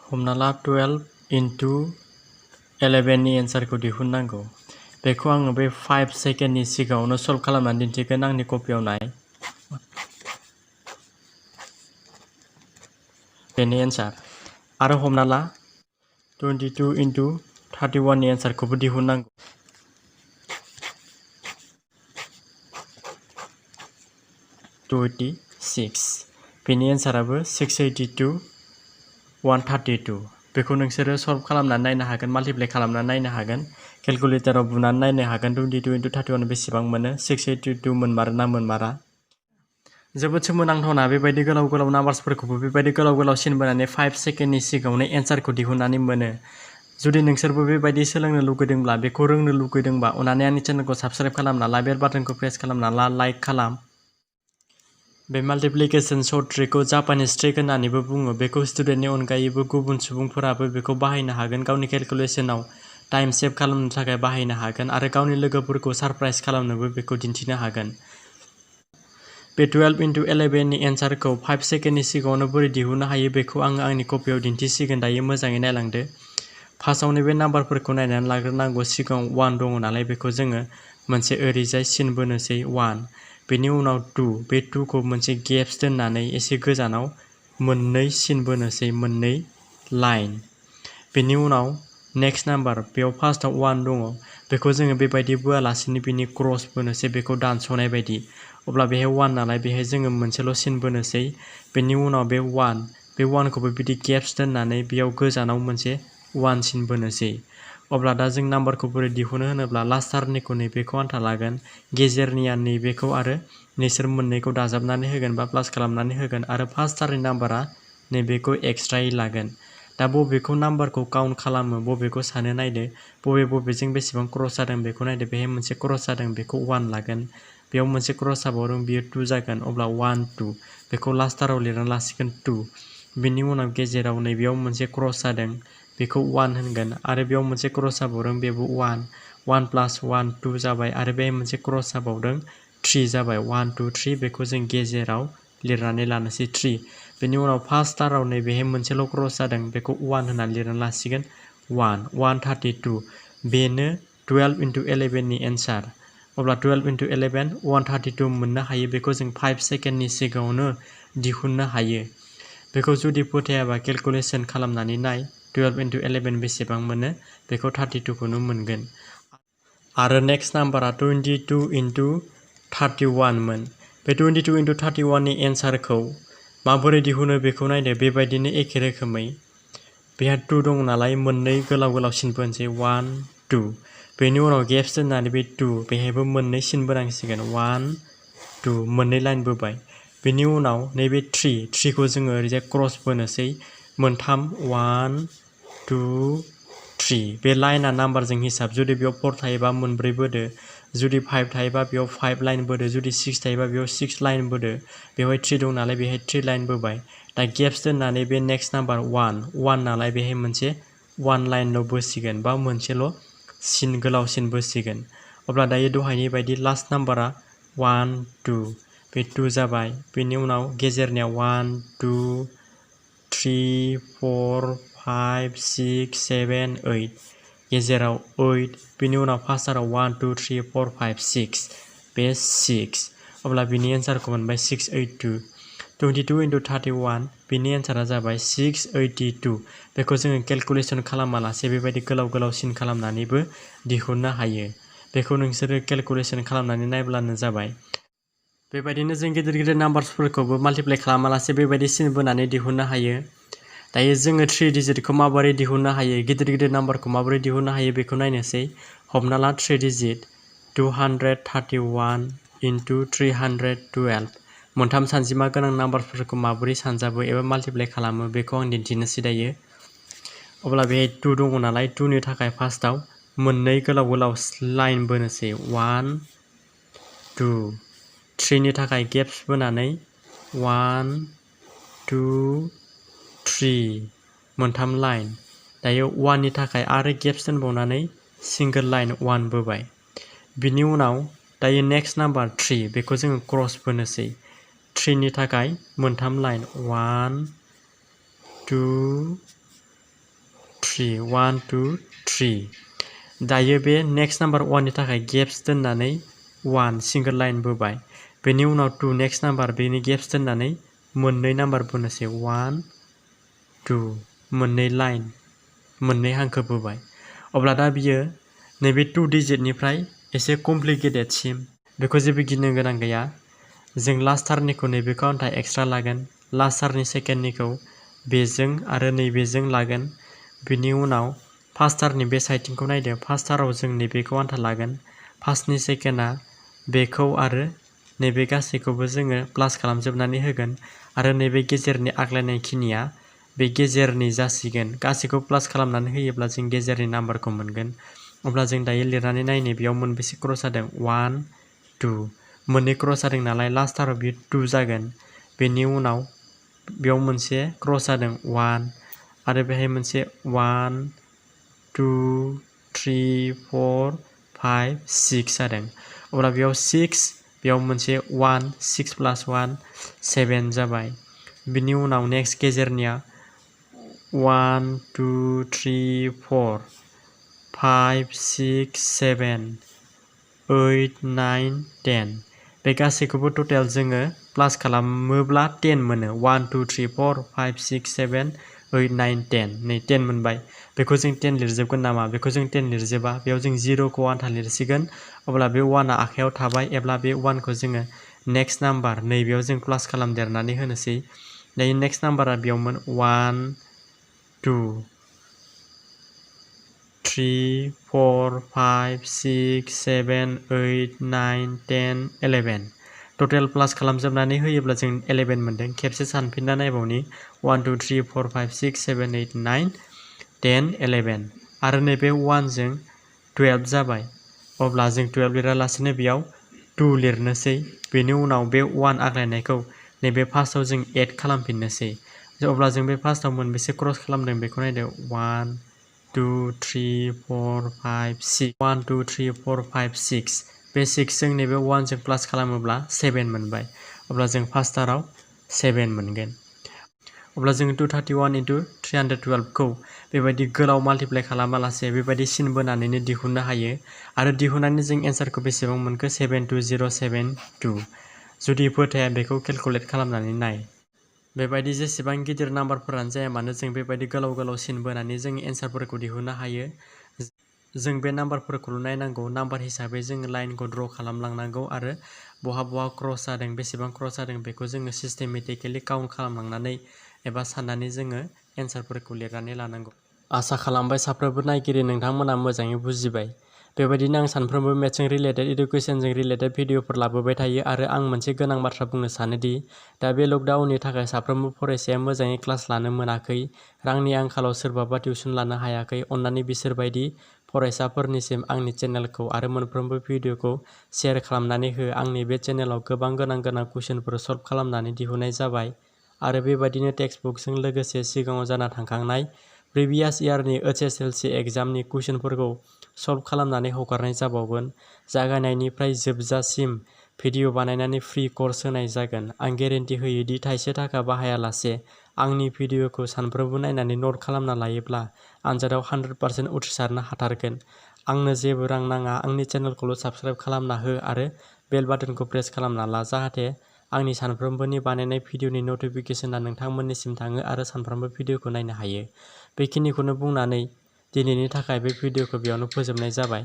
हमना ला 12 into 11 नि एन्सारखौ दिहुननांगौ। बेखौ आङो बे 5 सेकेन्डनि सिगाङावनो सल्भ खालामनानै दिन्थिगोन आंनि कपियाव नाय। बेनि एन्सार। आरो हमना ला 22 into 31 नि एन्सारखौबो दिहुननांगौ। बेनि एन्साराबो 682 132। बेखौ नोंसोरो सल्भ खालामनानै नायनो हागोन, माल्टिप्लाइ खालामनानै नायनो हागोन, केलकुलेटराव बुनानै नायनो हागोन 22 into 31 बेसेबां मोनो, 682 मोनमारो ना मोनमारा। जोबोद सोमोनांथावना बेबायदि गोलाव गोलाव नाम्बार्सफोरखौबो बेबायदि गोलाव गोलाव सिन बोनानै 5 सेकेन्डनि सिगाङावनो एन्सारखौ दिहुननानै मोनो। जुदि नोंसोरबो बेबायदि सोलोंनो लुगैदोंब्ला, बेखौ रोंनो लुगैदोंबा अन्नानै आंनि चेनेलखौ साबस्क्राइब खालामना ला, बेल बाटनखौ प्रेस खालामना ला, लाइक खालाम। बे माल्टिप्लिकेशन सर्ट ट्रिकखौ जापानिस ट्रिक होननानैबो बुङो। बेखौ स्टुडेन्टनि अनगायैबो गुबुन सुबुंफोराबो बेखौ बाहायनो हागोन, गावनि केलकुलेसनाव टाइम सेभ खालामनो थाखाय बाहायनो हागोन आरो गावनि लोगोफोरखौ सारप्राइज खालामनोबो बेखौ दिन्थिनो हागोन। बे 12 into 11 नि एन्सारखौ 5 सेकेन्डनि सिगाङावनो बोरै दिहुननो हायो बेखौ आङो आंनि कपियाव दिन्थिसिगोन। दायो मोजाङै नायलांदो। फार्स्टआवनो बे नाम्बारफोरखौ नायनानै लाग्रोनांगौ। सिगाङाव 1 दङ नालाय बेखौ जोङो मोनसे ओरैजाय सिन बोनोसै 1। बेनि उनाव 2, बे 2 खौ मोनसे गेप्स दोननानै एसे गोजानाव मोननै सिन बोनोसै, मोननै लाइन। बेनि उनाव नेक्स्ट नाम्बार, बेयाव फार्स्टआव 1 दङ, बेखौ जोङो बेबायदि बोआलासिनो बिनि क्रस बोनोसै, बेखौ दानस'नाय बायदि। अब्ला बेहाय 1 नालाय बेहाय जोङो मोनसेल' सिन बोनोसै। बेनि उनाव बे 1, बे 1 खौबो बिदि गेप्स दोननानै बेयाव गोजानाव मोनसे 1 सिन बोनोसै। अब्ला दा जों नाम्बारखौ बोरै दिहुनो होनोब्ला लास्टारनिखौ नैबेखौ आन्था लागोन, गेजेरनिया नैबेखौ आरो नोंसोर मोननैखौ दाजाबनानै होगोन बा प्लास खालामनानै होगोन आरो फार्स्टटारनि नाम्बारा नैबेखौ एक्सट्रायै लागोन। दा बबेखौ नाम्बारखौ काउन्ट खालामो, बबेखौ सानो नायदो, बबेजों बेसेबां क्रस जादों बेखौ नायदो। बेहाय मोनसे क्रस जादों, बेखौ 1 लागोन। बेयाव मोनसे क्रस जाबावदों, बियो 2 जागोन। अब्ला 1 2, बेखौ लास्टाराव लिरना लासिगोन 2। बिनि उनाव गेजेराव नैबेयाव मोनसे क्रस जादों, बेखौ 1 होनगोन आरो बेयाव मोनसे क्रस जाबावदों, बेबो 1 + 1 2 जाबाय आरो बेहाय मोनसे क्रस जाबावदों, 3 जाबाय। 1 2 3, बेखौ जों गेजेराव लिरनानै लानोसै 3। बेनि उनाव फार्स्टटाराव नैबेहाय मोनसेल' क्रस जादों, बेखौ 1 होननानै लिरना लासिगोन 1 132। बेनो 12 into 11 नि एन्सार। अब्ला 12 into 11 132 मोननो हायो। बेखौ जों 5 सेकेन्डनि सिगाङावनो दिहुननो हायो। बेखौ जुदि फोथायाबा केलकुलेसन खालामनानै नाय, 12 into 11 बेसेबां मोनो, बेखौ 32 खौनो मोनगोन। आरो नेक्स्ट नाम्बारा 22 into 31 मोन। बे 22 into 31 नि एन्सारखौ माबोरै दिहुनो बेखौ नायदो। बेबायदिनो एखे रोखोमै बेहा 2 दं नालाय मोननै गोलाव गोलाव सिन बोनोसै 1 2। बेनि उनाव गेप्स दोननानै बे 2, बेहायबो मोननै सिन बोनांसिगोन 1 2, मोननै लाइन बोबाय। बेनि उनाव नैबे 3 खौ जोङो ओरैजाय क्रस बोनोसै, मोनथाम 1 2 3। बे लाइना नाम्बारजों हिसाब, जुदि बेयाव 4 थायोबा मोनब्रै बोदो, जुदि 5 थायोबा बेयाव 5 लाइन बोदो, जुदि 6 थायोबा बेयाव 6 लाइन बोदो। बेवहाय 3 दं नालाय बेहाय 3 लाइन बोबाय। दा गेप्स दोननानै बे नेक्स्ट नाम्बार 1 नालाय बेहाय मोनसे 1 लाइनल' बोसिगोन बा मोनसेल' सिन गोलाव सिन बोसिगोन। अब्ला दायो दहायनि बायदि लास्ट नाम्बारा 1 2, बे 2 जाबाय। बेनि उनाव गेजेरनिया 1 2 3 4 5 6 7 8, गेजेराव 8। बेनि उनाव फार्स्टआव 1 2 3 4 5 6, बे 6। अब्ला बिनि एन्सारखौ मोनबाय 682। 22 into 31, बिनि एन्सारा जाबाय 682। बेखौ जोङो केलकुलेसन खालामालासे बेबायदि गोलाव गोलाव सिन खालामनानैबो दिहुननो हायो। बेखौ नोंसोरो केलकुलेसन खालामनानै नायब्लानो जाबाय। बेबायदिनो जों गिदिर गिदिर नाम्बार्सफोरखौबो माल्टिप्लाइ खालामालासे बेबायदि सिन बोनानै दिहुननो हायो। दायो जोङो 3 डिजिटखौ माबोरै दिहुननो हायो, गिदिर गिदिर नाम्बारखौ माबोरै दिहुननो हायो बेखौ नायनोसै। हमना ला 3 डिजिट 231 into 312। मोनथाम सानजिमा गोनां नाम्बारफोरखौ माबोरै सानजाबो एबा माल्टिप्लाइ खालामो बेखौ आं दिन्थिनोसै दायो। अब्ला बेहाय 2 दङ नालाय 2नि थाखाय फार्स्टआव मोननै गोलाव गोलाव लाइन बोनोसै 1 2। 3नि थाखाय गेप्स बोनानै 1 2 3, मोनथाम लाइन। दायो 1नि थाखाय आरो गेप्स दोनबावनानै सिंगोल लाइन 1 बोबाय। बिनि उनाव दायो नेक्स्ट नाम्बार 3, बेखौ जोङो क्रस बोनोसै। 3नि थाखाय मोनथाम लाइन 1 2 3 1 2 3 दायो बे नेक्स्ट नाम्बार 1 नि थाखाय गेप्स दोननानै 1 सिंगल लाइन बोबाय बेनि उनाव 2 नेक्स्ट नाम्बार बेनि गेप्स दोननानै मोननै नाम्बार बोनोसै 1 2 मोननै लाइन मोननै हांखो बोबाय अब्ला दा बियो नैबे 2 डिजिटनिफ्राय एसे कमप्लिकेटेडसिम बेखौ जेबो गिनो गोनां गैया जों लास्ट टार्मनिखौ नैबेखौ आन्था एक्सट्रा लागोन लास्ट टार्मनि सेकेन्डनिखौ बेजों आरो नैबेजों लागोन बिनि उनाव फार्स्ट टार्मनि बे साइडथिंखौ नायदो फार्स्ट टार्माव जों नैबेखौ आन्था लागोन फार्स्टनि सेकेन्डआ बेखौ आरो नैबे गासैखौबो जोङो प्लास खालामजोबनानै होगोन आरो नैबे गेजेरनि आग्लायनाय खिनिया बे गेजेरनि जासिगोन गासैखौ प्लास खालामनानै होयोब्ला जों गेजेरनि नाम्बारखौ मोनगोन अब्ला जों दायो लिरनानै नायनो बेयाव मोनबेसे क्रस जादों 1 2 मोननै क्रस जादों नालाय लास्ट टार्माव बियो 2 जागोन बेनि उनाव बेयाव मोनसे क्रस जादों 1 आरो बेहाय मोनसे 1 2 3 4 5 6 जादों अब्ला बेयाव 6 बेयाव मोनसे 1 6 प्लास 1 7 जाबाय बिनि उनाव नेक्स्ट गेजेरनिया 1 2 3 4 5 6 7 8 9 10 बे गासैखौबो टटेल जोङो प्लास खालामोब्ला 10 मोनो 1 2 3 4 5 6 7 8 9 10 नै 10 मोनबाय बेखौ जों 10 लिरजोबगोन नामा बेखौ जों 10 लिरजोबा बेयाव जों 0खौ आन्था लिरसिगोन अब्ला बे 1आ आखायाव थाबाय एब्ला बे 1खौ जोङो नेक्स्ट नाम्बार नैबेयाव जों प्लास खालामदेरनानै होनोसै दायो नेक्स्ट नाम्बारा बेयावमोन 1 2 3 4 5 6 7 8 9 10 11 टटेल प्लास खालामजोबनानै होयोब्ला जों 11 मोनदों खेबसे सानफिनना नायबावनि 1 2 3 4 5 6 7 8 9 10 11 आरो नैबे 1 जों 12 जाबाय अब्ला जों 12 लिरालासिनो बेयाव 2 लिरनोसै बेनि उनाव बे 1 आग्लायनायखौ नैबे फार्स्टआव जों एड खालामफिननोसै अब्ला जों बे फार्स्टआव मोनबेसे क्रस खालामदों बेखौ नायदो 1 2 3 4 5 6 1 2 3 4 5 6 बे 6 जों नैबे 1 जों प्लास खालामोब्ला 7 मोनबाय अब्ला जों फार्स्ट टाराव 7 मोनगोन अब्ला जों 231 into 312 खौ बेबायदि गोलाव माल्टिप्लाइ खालामालासे बेबायदि सिन बोनानैनो दिहुननो हायो आरो दिहुननानै जों एन्सारखौ बेसेबां मोनखो 72072 जुदि फोथाया बेखौ केलकुलेट खालामनानै नाय बेबायदि जेसेबां गिदिर नाम्बारफोरानो जाया मानो जों बेबायदि गोलाव गोलाव सिन बोनानै जों एन्सारफोरखौ दिहुननो हायो जों बे नाम्बारफोरखौल' नायनांगौ नाम्बार हिसाबै जों लाइनखौ ड्र खालामलांनांगौ आरो बहा बहा क्रस जादों बेसेबां क्रस जादों बेखौ जोङो सिस्टेमेटिकेलि काउन्ट खालामलांनानै एबा साननानै जोङो एन्सारफोरखौ लिरनानै लानांगौ आसा खालामबाय साफ्रोमबो नायगिरि नोंथांमोना मोजाङै बुजिबाय बेबायदिनो आं सानफ्रोमबो मेथ्सजों रिलेटेड इडुकेसनजों रिलेटेड भिडिअफोर लाबोबाय थायो आरो आं मोनसे गोनां बाथ्रा बुंनो सानोदि दा बे लकडाउननि थाखाय साफ्रोमबो फरायसाया मोजाङै क्लास लानो मोनाखै रांनि आंखालाव सोरबाबा टिउसन लानो हायाखै अन्नानै बिसोरबायदि फरायसाफोरनिसिम आंनि चेनेलखौ आरो मोनफ्रोमबो भिडिअखौ शेयार खालामनानै हो आंनि बे चेनेलाव गोबां गोनां कुइसनफोर सल्भ खालामनानै दिहुननाय जाबाय आरो बेबायदिनो टेक्स्ट बुकजों लोगोसे सिगाङाव जाना थांखांनाय प्रिभियास इयारनि hslc एग्जामनि कुइसनफोरखौ सल्भ खालामनानै हगारनाय जाबावगोन जागायनायनिफ्राय जोबजासिम भिडिअ बानायनानै फ्रि कर्स होनाय जागोन आं गेरेन्टि होयो दि थाइसे थाखा बाहायालासे आंनि भिडिअखौ सानफ्रोमबो नायनानै नट खालामना लायोब्ला आनजादाव 100% उथ्रिसारनो हाथारगोन आंनो जेबो रां नाङा आंनि चेनेलखौल' साबस्क्राइब खालामना हो आरो बेल बाटनखौ प्रेस खालामना ला जाहाथे आंनि सानफ्रोमबोनि बानायनाय भिडिअनि नटिफिकेसना नोंथांमोननिसिम थाङो आरो सानफ्रोमबो भिडिअखौ नायनो हायो बेखिनिखौनो बुंनानै दिनैनि थाखाय बे भिडिअखौ बेयावनो फोजोबनाय जाबाय।